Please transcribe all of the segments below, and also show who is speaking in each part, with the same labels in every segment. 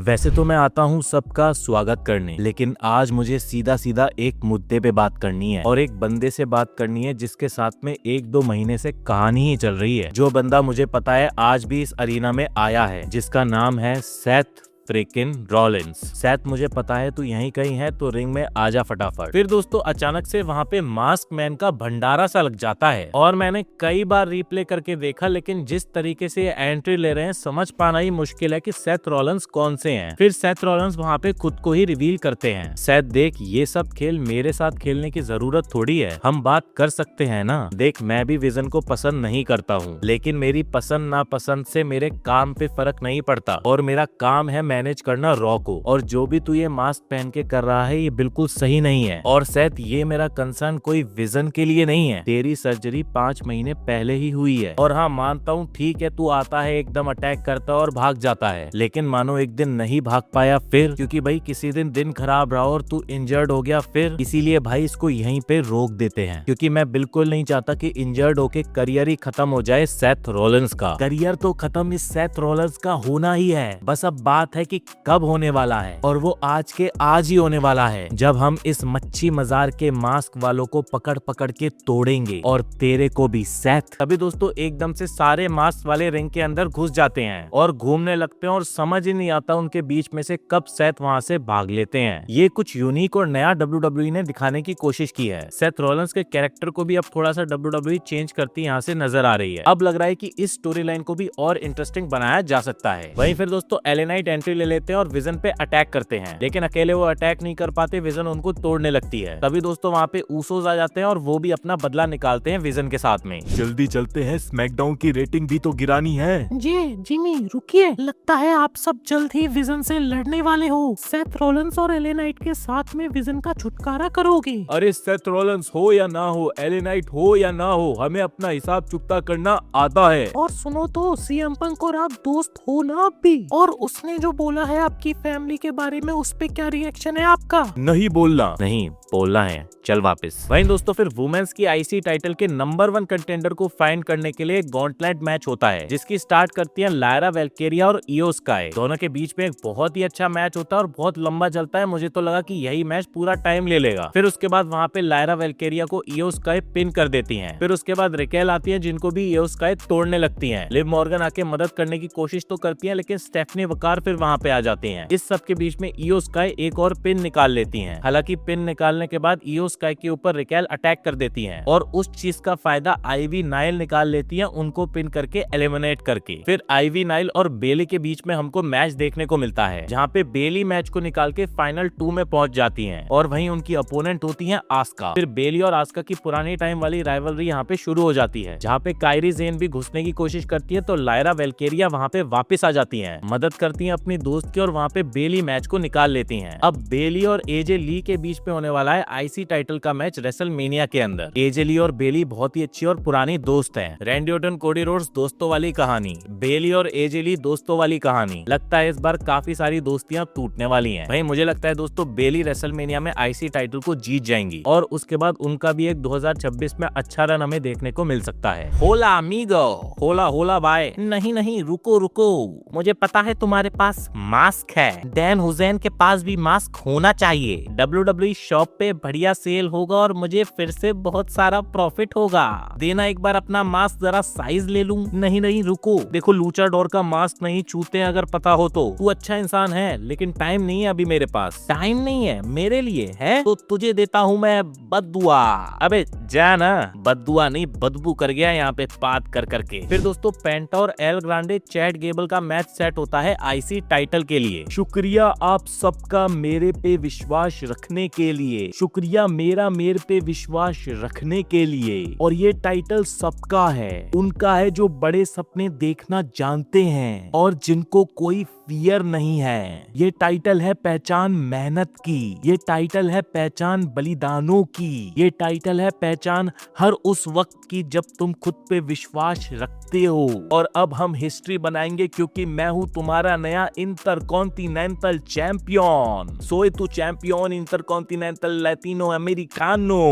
Speaker 1: वैसे तो मैं आता हूँ सबका स्वागत करने, लेकिन आज मुझे सीधा सीधा एक मुद्दे पे बात करनी है और एक बंदे से बात करनी है जिसके साथ में 1-2 महीने से कहानी ही चल रही है। जो बंदा मुझे पता है आज भी इस अरीना में आया है, जिसका नाम है सेथ फ्रिकिन रॉलिंस। सेथ मुझे पता है तू यहीं कहीं है, तो रिंग में आजा फटाफट। फिर दोस्तों अचानक से वहाँ पे मास्क मैन का भंडारा सा लग जाता है और मैंने कई बार रिप्ले करके देखा, लेकिन जिस तरीके से ये एंट्री ले रहे हैं समझ पाना ही मुश्किल है कि सेथ रॉलिंस कौन से हैं। फिर सेथ रॉलिंस वहाँ पे खुद को ही रिवील करते हैं। सेथ देख, ये सब खेल मेरे साथ खेलने की जरूरत थोड़ी है, हम बात कर सकते हैं ना। देख, मैं भी विजन को पसंद नहीं करता हूँ, लेकिन मेरी पसंद नापसंद से मेरे काम पे फर्क नहीं पड़ता और मेरा काम है मैनेज करना रॉ को। और जो भी तू ये मास्क पहन के कर रहा है ये बिल्कुल सही नहीं है। और सेथ, ये मेरा कंसर्न कोई विजन के लिए नहीं है, तेरी सर्जरी 5 महीने पहले ही हुई है। और हाँ, मानता हूँ ठीक है, तू आता है एकदम अटैक करता है और भाग जाता है, लेकिन मानो एक दिन नहीं भाग पाया फिर, क्योंकि भाई किसी दिन खराब रहा और तू इंजर्ड हो गया फिर, इसीलिए भाई इसको यहीं पे रोक देते हैं। क्योंकि मैं बिल्कुल नहीं चाहता कि इंजर्ड होके करियर ही खत्म हो जाए सेथ रॉलिंस का। करियर तो खत्म इस सेथ रॉलिंस का होना ही है, बस अब बात है कि कब होने वाला है, और वो आज के आज ही होने वाला है, जब हम इस मच्छी मजार के मास्क वालों को पकड़ पकड़ के तोड़ेंगे, और तेरे को भी सेथ। तभी दोस्तों एकदम से सारे मास्क वाले रिंग के अंदर घुस जाते हैं और घूमने लगते हैं और समझ ही नहीं आता उनके बीच में से कब सेथ वहाँ से भाग लेते हैं। ये कुछ यूनिक और नया WWE ने दिखाने की कोशिश की है। सेथ रॉलिंस के कैरेक्टर को भी अब थोड़ा सा WWE चेंज करती यहाँ से नजर आ रही है। अब लग रहा है कि इस स्टोरी लाइन को भी और इंटरेस्टिंग बनाया जा सकता है। वहीं फिर दोस्तों LA नाइट एंट्री ले लेते हैं और विजन पे अटैक करते हैं, लेकिन अकेले वो अटैक नहीं कर पाते, विजन उनको तोड़ने लगती है। तभी दोस्तों वहाँ पे ऊसोस आ जाते हैं और वो भी अपना बदला निकालते हैं विजन के साथ में।
Speaker 2: जल्दी चलते हैं, स्मैकडाउन की रेटिंग भी तो गिरानी है।
Speaker 3: जी जिमी रुकिए, लगता है आप सब जल्द ही विजन से लड़ने वाले हो। सेथ रॉलिंस और LA नाइट के साथ में विजन का छुटकारा करोगे।
Speaker 2: अरे सेथ रॉलिंस हो या ना हो, LA नाइट हो या ना हो, हमें अपना हिसाब चुकता करना आता है।
Speaker 3: और सुनो तो, CM पंक और आप दोस्त हो ना अब भी, और उसने जो बोला है आपकी फैमिली के बारे में, उस पे क्या रिएक्शन है आपका?
Speaker 2: नहीं बोलना।
Speaker 1: नहीं बोलना है, चल वापस। वहीं दोस्तों फिर वुमेन्स की IC टाइटल के नंबर 1 कंटेंडर को फाइंड करने के लिए गॉन्टलेट मैच होता है, जिसकी स्टार्ट करती है लायरा वेल्केरिया और इयो स्काई। दोनों के बीच में एक बहुत ही अच्छा मैच होता है और बहुत लंबा चलता है। मुझे तो लगा कि यही मैच पूरा टाइम ले लेगा। फिर उसके बाद वहाँ पे लायरा वेल्केरिया को इयो स्काई पिन कर देती है। फिर उसके बाद रिकेल आती है, जिनको भी इयो स्काई तोड़ने लगती है। लिव मॉर्गन आके मदद करने की कोशिश तो करती है, लेकिन स्टेफनी वकार फिर वहाँ पे आ जाती है। इस सब के बीच में इयो स्काई एक और पिन निकाल लेती है। हालांकि पिन निकालने के बाद इयो स्काई के ऊपर रिकेल अटैक कर देती है और उस चीज का फायदा आईवी नाइल निकाल लेती है, उनको पिन करके एलिमिनेट करके। फिर आईवी नाइल और बेली के बीच में हमको मैच देखने को मिलता है, जहाँ पे बेली मैच को निकाल के फाइनल 2 में पहुंच जाती हैं और वहीं उनकी अपोनेंट होती है आस्का। फिर बेली और आस्का की पुरानी टाइम वाली राइवलरी यहाँ पे शुरू हो जाती है, जहाँ पे कायरी जेन भी घुसने की कोशिश करती है, तो लायरा वेल्केरिया वहाँ पे वापस आ जाती है, मदद करती है अपनी दोस्त की और वहाँ पे बेली मैच को निकाल लेती है। अब बेली और एजे ली के बीच में होने वाला है IC टाइटल का मैच रेसलमेनिया के अंदर। एजे ली और बेली बहुत ही अच्छी और पुरानी दोस्त हैं। रैंडी ऑर्टन कोडी रोड्स दोस्तों वाली कहानी, बेली और एजे ली दोस्तों वाली कहानी। लगता है इस बार काफी सारी दोस्तियां टूटने वाली हैं। भाई मुझे लगता है दोस्तों बेली रेसलमेनिया में IC टाइटल को जीत जाएंगी और उसके बाद उनका भी एक 2026 में अच्छा रन हमें देखने को मिल सकता है। होला अमीगो, होला होला बाय। नहीं नहीं, रुको रुको, मुझे पता है तुम्हारे पास मास्क है, डैन हुसैन के पास भी मास्क होना चाहिए। WWE शॉप पे बढ़िया सेल होगा और मुझे फिर से बहुत सारा प्रॉफिट होगा। देना एक बार अपना मास्क, जरा साइज ले लूं। नहीं नहीं रुको, देखो लूचाडोर का मास्क नहीं छूते अगर पता हो तो। तू अच्छा इंसान है, लेकिन टाइम नहीं है अभी मेरे पास। टाइम नहीं है मेरे लिए है तो तुझे देता हूँ मैं बददुआ। अबे जा ना, बददुआ नहीं बदबू कर गया यहाँ पे बात कर करके। फिर दोस्तों पेंटा और एल ग्रांडे चैट गेबल का मैच सेट होता है IC टाइटल के लिए।
Speaker 2: शुक्रिया आप सबका मेरे पे विश्वास रखने के लिए, शुक्रिया मेरे पे विश्वास रखने के लिए। और ये टाइटल सबका है, उनका है जो बड़े सपने देखना जानते हैं और जिनको कोई फियर नहीं है। ये टाइटल है पहचान मेहनत की, ये टाइटल है पहचान बलिदानों की, ये टाइटल है पहचान हर उस वक्त की जब तुम खुद पे विश्वास रखते हो। और अब हम हिस्ट्री बनाएंगे, क्योंकि मैं हूँ तुम्हारा नया इंटरकॉन्टिनेंटल चैंपियन। सोए तू चैंपियन इंटरकॉन्टिनेंटल लैटिनो अमेरिकानो।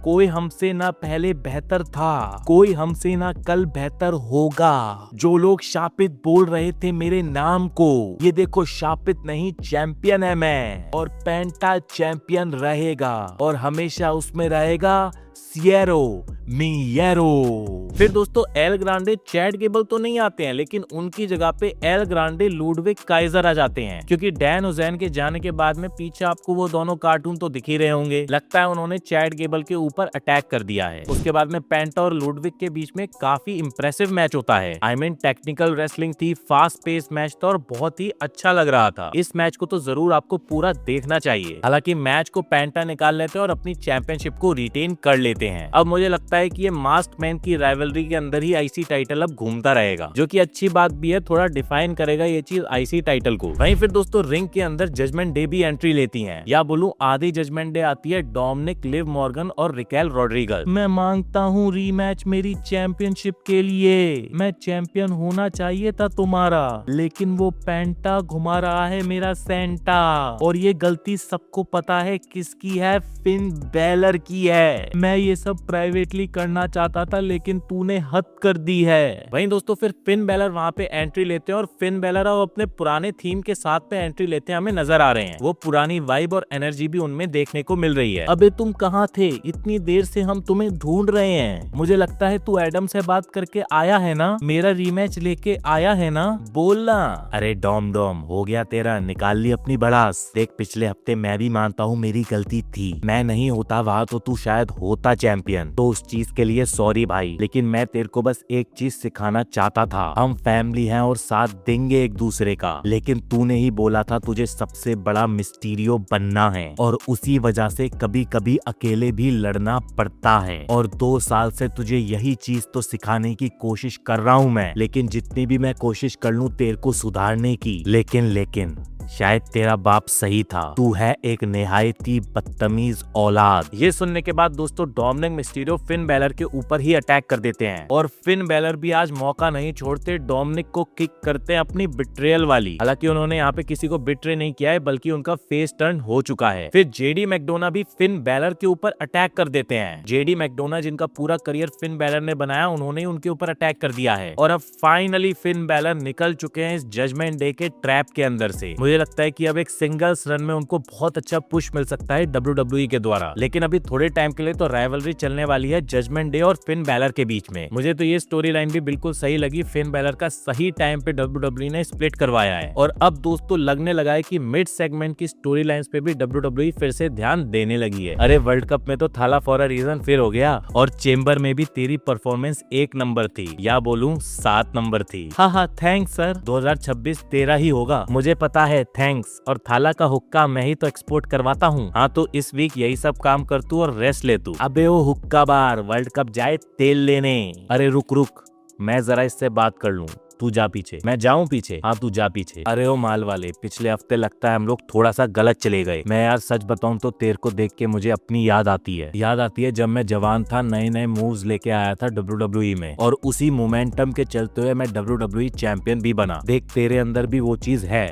Speaker 2: कोई हमसे ना पहले बेहतर था, कोई हमसे ना कल बेहतर होगा। जो लोग शापित बोल रहे थे मेरे नाम को, ये देखो शापित नहीं चैंपियन है मैं, और पेंटा चैंपियन रहेगा और हमेशा उसमें रहेगा सिएरो मिएरो।
Speaker 1: फिर दोस्तों एल ग्रांडे चैट गेबल तो नहीं आते हैं, लेकिन उनकी जगह पे एल ग्रांडे लुडविग काइजर आ जाते हैं, क्योंकि डैन ओज़ैन के जाने के बाद में पीछे आपको वो दोनों कार्टून तो दिख ही रहे होंगे। लगता है उन्होंने चैट गेबल के ऊपर अटैक कर दिया है। उसके बाद में पेंटा और लुडविग के बीच में काफी इंप्रेसिव मैच होता है। आई मीन टेक्निकल रेसलिंग थी, फास्ट पेस मैच था और बहुत ही अच्छा लग रहा था। इस मैच को तो जरूर आपको पूरा देखना चाहिए। हालांकि मैच को पेंटा निकाल लेते हैं और अपनी चैंपियनशिप को रिटेन कर लेते हैं। अब मुझे लगता है कि ये मास्क मैन की राइवलरी के अंदर ही आईसी टाइटल अब घूमता रहेगा, जो कि अच्छी बात भी है, थोड़ा डिफाइन करेगा ये चीज आईसी टाइटल को। वहीं फिर दोस्तों रिंग के अंदर जजमेंट डे भी एंट्री लेती हैं, या बोलूं आधी जजमेंट डे आती है डोमिनिक, लिव मॉर्गन और रिकेल रॉड्रिगज।
Speaker 2: मैं मांगता हूँ रीमैच मेरी चैंपियनशिप के लिए। मैं चैंपियन होना चाहिए था तुम्हारा, लेकिन वो पेंटा घुमा रहा है मेरा सेंटा, और ये गलती सबको पता है किसकी है, फिन बैलर की है। मैं ये सब प्राइवेटली करना चाहता था, लेकिन तूने हद कर दी है।
Speaker 1: वहीं दोस्तों फिर फिन बैलर वहां पे एंट्री लेते हैं और फिन बैलर अब अपने पुराने थीम के साथ पे एंट्री लेते हैं हमें नजर आ रहे हैं। वो पुरानी वाइब और एनर्जी भी उनमें देखने को मिल रही है।
Speaker 2: अबे तुम कहाँ थे? इतनी देर से हम तुम्हें ढूंढ रहे हैं। मुझे लगता है तू एडम से बात करके आया है ना, मेरा रीमैच लेके आया है ना, बोलना।
Speaker 1: अरे डॉम हो गया तेरा, निकाल ली अपनी बड़ास। देख पिछले हफ्ते मैं भी मानता हूँ मेरी गलती थी, मैं नहीं होता वहाँ तो तू शायद होता चैंपियन, तो उस चीज के लिए सॉरी भाई। लेकिन मैं तेरे को बस एक चीज सिखाना चाहता था, हम फैमिली हैं और साथ देंगे एक दूसरे का। लेकिन तूने ही बोला था तुझे सबसे बड़ा मिस्टीरियो बनना है, और उसी वजह से कभी कभी अकेले भी लड़ना पड़ता है। और 2 साल से तुझे यही चीज तो सिखाने की कोशिश कर रहा हूँ मैं, लेकिन जितनी भी मैं कोशिश कर लूं तेरे को सुधारने की, लेकिन शायद तेरा बाप सही था, तू है एक निहायत ही बदतमीज औलाद। ये सुनने के बाद दोस्तों डोमिनिक मिस्टीरियो फिन बैलर के ऊपर ही अटैक कर देते हैं, और फिन बैलर भी आज मौका नहीं छोड़ते, डोमिनिक को किक करते हैं अपनी बिट्रेयल वाली। हालांकि उन्होंने यहाँ पे किसी को बिट्रे नहीं किया है, बल्कि उनका फेस टर्न हो चुका है। फिर जेडी मैकडोना भी फिन बैलर के ऊपर अटैक कर देते हैं। जेडी मैकडोना जिनका पूरा करियर फिन बैलर ने बनाया, उन्होंने उनके ऊपर अटैक कर दिया है, और अब फाइनली फिन बैलर निकल चुके हैं इस जजमेंट डे के ट्रैप के अंदर से। मुझे लगता है कि अब एक सिंगल्स रन में उनको बहुत अच्छा पुश मिल सकता है WWE के द्वारा। लेकिन अभी थोड़े टाइम के लिए तो राइवलरी चलने वाली है जजमेंट डे और फिन बैलर के बीच में। मुझे तो ये स्टोरी लाइन भी बिल्कुल सही लगी, फिन बैलर का सही टाइम पे WWE ने स्प्लिट करवाया है। और अब दोस्तों लगने लगा है कि मिड सेगमेंट की स्टोरी लाइंस पे भी WWE फिर से ध्यान देने लगी है। अरे वर्ल्ड कप में तो थाला फॉर अ रीजन फिर हो गया, और चेंबर में भी तेरी परफॉर्मेंस 1 नंबर थी, या बोलूं 7 नंबर थी।
Speaker 2: हाँ थैंक्स सर,
Speaker 1: 2026 तेरा ही होगा, मुझे पता है, थैंक्स। और थाला का हुक्का मैं ही तो एक्सपोर्ट करवाता हूँ। हाँ तो इस वीक यही सब काम कर तू और रेस्ट ले तू।
Speaker 2: अबे वो हुक्का बार वर्ल्ड कप जाए तेल लेने।
Speaker 1: अरे रुक, मैं जरा इससे बात कर लूं, तू जा पीछे। मैं जाऊं पीछे? हाँ तू जा पीछे। अरे ओ माल वाले, पिछले हफ्ते लगता है हम लोग थोड़ा सा गलत चले गए। मैं यार सच बताऊं तो तेरे को देख के मुझे अपनी याद आती है जब मैं जवान था, नए नए मूव्स लेके आया था WWE में, और उसी मोमेंटम के चलते हुए मैं WWE चैंपियन भी बना। देख तेरे अंदर भी वो चीज है,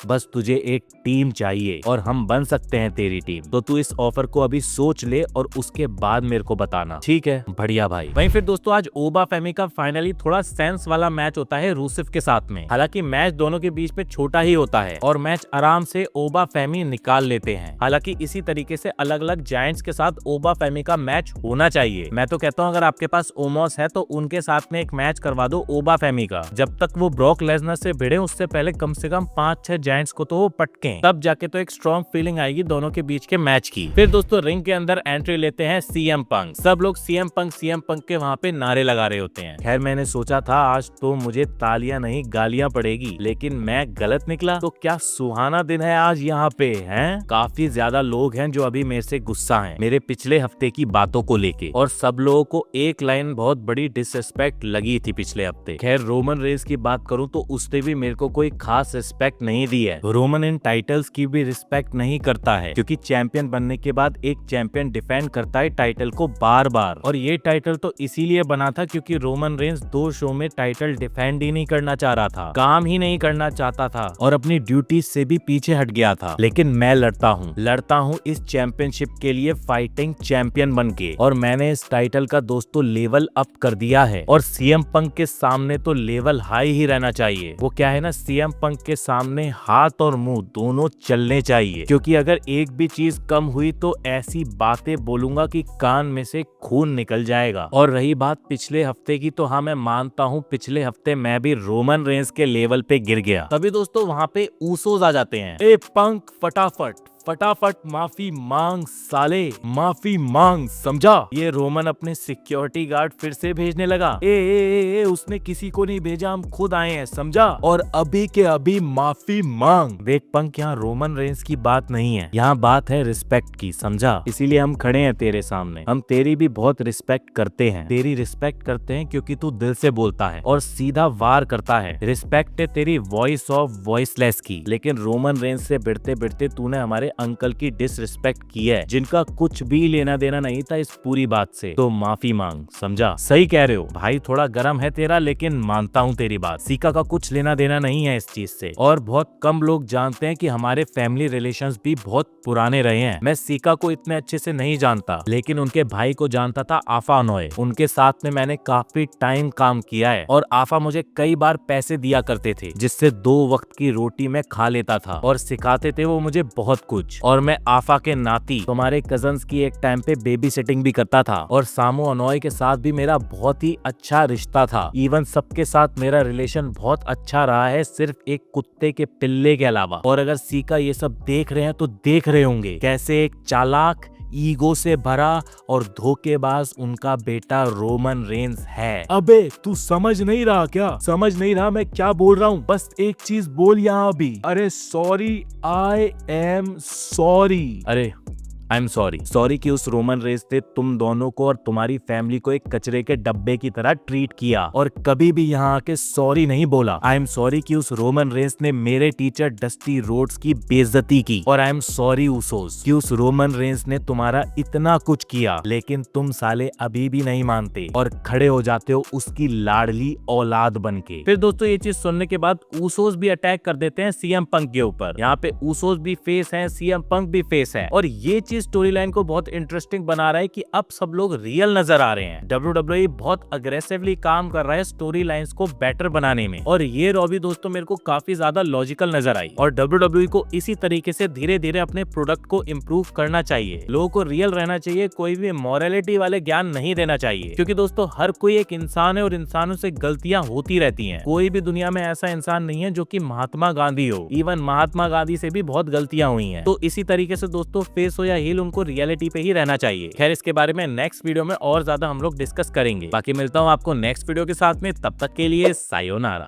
Speaker 1: बस तुझे एक टीम चाहिए, और हम बन सकते हैं तेरी टीम। तो तू इस ऑफर को अभी सोच ले और उसके बाद मेरे को बताना, ठीक है? बढ़िया भाई। वहीं फिर दोस्तों आज ओबा फेमी का फाइनली थोड़ा सेंस वाला मैच होता है रूसिफ के साथ में। हालांकि मैच दोनों के बीच में छोटा ही होता है, और मैच आराम से ओबा फेमी निकाल लेते हैं। हालांकि इसी तरीके से अलग अलग जायंट्स के साथ ओबा फेमी का मैच होना चाहिए। मैं तो कहता हूँ अगर आपके पास ओमोस है तो उनके साथ में एक मैच करवा दो ओबा फेमी का। जब तक वो ब्रॉक लेसनर से भिड़े उससे पहले कम से कम 5-6 जायंट्स को तो वो पटकें, तब जाके तो एक स्ट्रॉन्ग फीलिंग आएगी दोनों के बीच के मैच की। फिर दोस्तों रिंग के अंदर एंट्री लेते हैं सीएम पंक। सब लोग सीएम पंक के वहाँ पे नारे लगा रहे होते हैं। खैर मैंने सोचा था आज तो मुझे तालियां नहीं गालियां पड़ेगी, लेकिन मैं गलत निकला। तो क्या सुहाना दिन है आज यहाँ पे, हैं? काफी ज्यादा लोग हैं जो अभी मेरे से गुस्सा हैं मेरे पिछले हफ्ते की बातों को लेके, और सब लोगों को एक लाइन बहुत बड़ी डिसरिस्पेक्ट लगी थी पिछले हफ्ते। खैर रोमन रेस की बात करूं तो उसने भी मेरे को कोई खास रिस्पेक्ट नहीं दी बनती है। रोमन इन टाइटल्स की भी रिस्पेक्ट नहीं करता है, क्योंकि चैंपियन बनने के बाद एक चैंपियन डिफेंड करता है टाइटल को बार बार। और ये टाइटल तो इसीलिए बना था क्योंकि रोमन रेंस 2 शो में टाइटल डिफेंड ही नहीं करना चाह रहा था, काम ही नहीं करना चाहता था और अपनी ड्यूटी से भी पीछे हट गया था। लेकिन मैं लड़ता हूँ इस चैंपियनशिप के लिए फाइटिंग चैंपियन बन के, और मैंने इस टाइटल का दोस्तों लेवल अप कर दिया है। और सीएम पंक के सामने तो लेवल हाई ही रहना चाहिए। वो क्या है ना, सीएम पंक के सामने हाथ और मुंह दोनों चलने चाहिए, क्योंकि अगर एक भी चीज कम हुई तो ऐसी बातें बोलूंगा कि कान में से खून निकल जाएगा। और रही बात पिछले हफ्ते की, तो हाँ मैं मानता हूँ पिछले हफ्ते मैं भी रोमन रेंस के लेवल पे गिर गया। तभी दोस्तों वहाँ पे ऊसोस आ जाते हैं। ए पंक फटाफट माफी मांग साले, माफी मांग, समझा। ये रोमन अपने सिक्योरिटी गार्ड फिर से भेजने लगा। ए उसने किसी को नहीं भेजा, हम खुद आए हैं, समझा। और अभी के अभी माफी मांग। देख पंक, यहाँ रोमन रेंस की बात नहीं है, यहाँ बात है रिस्पेक्ट की, समझा। इसीलिए हम खड़े हैं तेरे सामने। हम तेरी भी बहुत रिस्पेक्ट करते हैं, तेरी रिस्पेक्ट करते हैं क्योंकि तू दिल से बोलता है और सीधा वार करता है। रिस्पेक्ट है तेरी वॉइस ऑफ वॉइसलेस की। लेकिन रोमन रेंस से भिड़ते भिड़ते तूने हमारे अंकल की डिसरिस्पेक्ट की है, जिनका कुछ भी लेना देना नहीं था इस पूरी बात से। तो माफी मांग, समझा। सही कह रहे हो भाई, थोड़ा गर्म है तेरा, लेकिन मानता हूँ तेरी बात। सीका का कुछ लेना देना नहीं है इस चीज से। और बहुत कम लोग जानते हैं कि हमारे फैमिली रिलेशंस भी बहुत पुराने रहे हैं। मैं सीका को इतने अच्छे से नहीं जानता, लेकिन उनके भाई को जानता था, आफा नोए। उनके साथ में मैंने काफी टाइम काम किया है और आफा मुझे कई बार पैसे दिया करते थे, जिससे 2 वक्त की रोटी मैं खा लेता था। और सिखाते थे वो मुझे बहुत कुछ। और मैं आफा के नाती तुम्हारे कजन्स की एक टाइम पे बेबी सिटिंग भी करता था। और सामू अनोय के साथ भी मेरा बहुत ही अच्छा रिश्ता था। इवन सबके साथ मेरा रिलेशन बहुत अच्छा रहा है, सिर्फ एक कुत्ते के पिल्ले के अलावा। और अगर सीका ये सब देख रहे हैं तो देख रहे होंगे कैसे एक चालाक, ईगो से भरा और धोखेबाज उनका बेटा रोमन रेंस है।
Speaker 2: अबे तू समझ नहीं रहा क्या? समझ नहीं रहा मैं क्या बोल रहा हूँ? बस एक चीज बोल यहाँ अभी। अरे सॉरी, आई एम सॉरी।
Speaker 1: अरे आई एम सॉरी कि उस रोमन रेंस ने तुम दोनों को और तुम्हारी फैमिली को एक कचरे के डब्बे की तरह ट्रीट किया और कभी भी यहाँ आके सॉरी नहीं बोला। आई एम सॉरी कि उस रोमन रेंस ने मेरे टीचर डस्टी रोड्स की बेइज्जती की। और आई एम सॉरी ऊसोस कि उस रोमन रेंस ने तुम्हारा इतना कुछ किया, लेकिन तुम साले अभी भी नहीं मानते और खड़े हो जाते हो उसकी लाडली औलाद बन के। फिर दोस्तों ये चीज सुनने के बाद ऊसोस भी अटैक कर देते हैं सीएम पंक के ऊपर। यहाँ पे ऊसोस भी फेस है, सीएम पंक भी फेस है। और ये चीज स्टोरी लाइन को बहुत इंटरेस्टिंग बना रहा है कि अब सब लोग रियल नजर आ रहे हैं। WWE बहुत अग्रेसिवली काम कर रहा है स्टोरी लाइंस को बेटर बनाने में। और ये रॉबी दोस्तों मेरे को काफी ज्यादा लॉजिकल नजर आई। और WWE को इसी तरीके से धीरे धीरे अपने प्रोडक्ट को इम्प्रूव करना चाहिए। लोगों को रियल रहना चाहिए, कोई भी मॉरलिटी वाले ज्ञान नहीं देना चाहिए। क्योंकि दोस्तों हर कोई एक इंसान है और इंसानों से गलतियां होती रहती हैं। कोई भी दुनिया में ऐसा इंसान नहीं है जो कि महात्मा गांधी हो। इवन महात्मा गांधी से भी बहुत गलतियां हुई हैं। तो इसी तरीके से दोस्तों फेस हो या हील, उनको रियलिटी पे ही रहना चाहिए। खैर इसके बारे में नेक्स्ट वीडियो में और ज्यादा हम लोग डिस्कस करेंगे। बाकी मिलता हूँ आपको नेक्स्ट वीडियो के साथ में, तब तक के लिए सायोनारा।